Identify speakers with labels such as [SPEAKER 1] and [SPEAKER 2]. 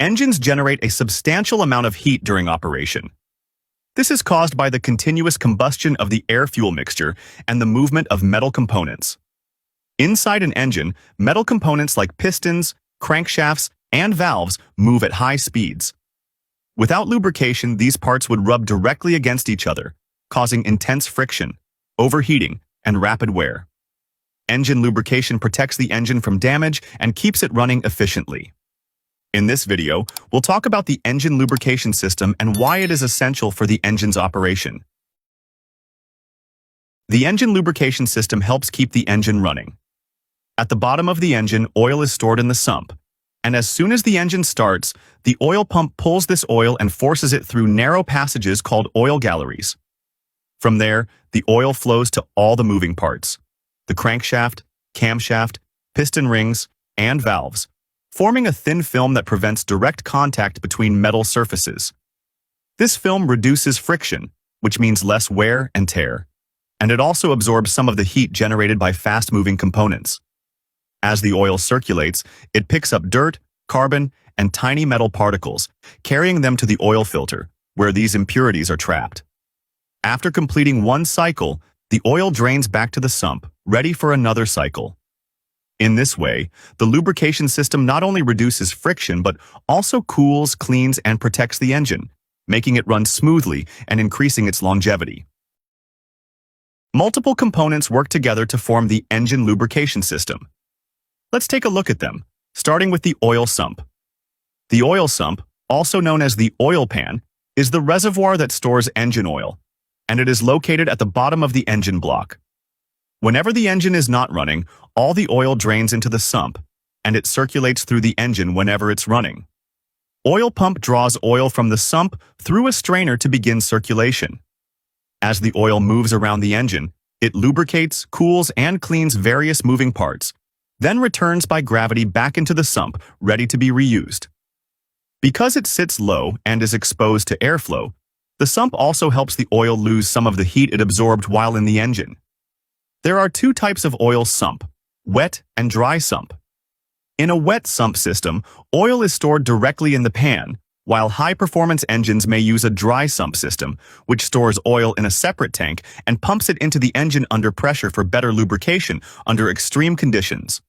[SPEAKER 1] Engines generate a substantial amount of heat during operation. This is caused by the continuous combustion of the air-fuel mixture and the movement of metal components. Inside an engine, metal components like pistons, crankshafts, and valves move at high speeds. Without lubrication, these parts would rub directly against each other, causing intense friction, overheating, and rapid wear. Engine lubrication protects the engine from damage and keeps it running efficiently. In this video, we'll talk about the engine lubrication system and why it is essential for the engine's operation. The engine lubrication system helps keep the engine running. At the bottom of the engine, oil is stored in the sump, and as soon as the engine starts, the oil pump pulls this oil and forces it through narrow passages called oil galleries. From there, the oil flows to all the moving parts: the crankshaft, camshaft, piston rings, and valves, forming a thin film that prevents direct contact between metal surfaces. This film reduces friction, which means less wear and tear, and it also absorbs some of the heat generated by fast-moving components. As the oil circulates, it picks up dirt, carbon, and tiny metal particles, carrying them to the oil filter, where these impurities are trapped. After completing one cycle, the oil drains back to the sump, ready for another cycle. In this way, the lubrication system not only reduces friction but also cools, cleans, and protects the engine, making it run smoothly and increasing its longevity. Multiple components work together to form the engine lubrication system. Let's take a look at them, starting with the oil sump. The oil sump, also known as the oil pan, is the reservoir that stores engine oil, and it is located at the bottom of the engine block. Whenever the engine is not running, all the oil drains into the sump, and it circulates through the engine whenever it's running. Oil pump draws oil from the sump through a strainer to begin circulation. As the oil moves around the engine, it lubricates, cools, and cleans various moving parts, then returns by gravity back into the sump, ready to be reused. Because it sits low and is exposed to airflow, the sump also helps the oil lose some of the heat it absorbed while in the engine. There are two types of oil sump: wet and dry sump. In a wet sump system, oil is stored directly in the pan, while high-performance engines may use a dry sump system, which stores oil in a separate tank and pumps it into the engine under pressure for better lubrication under extreme conditions.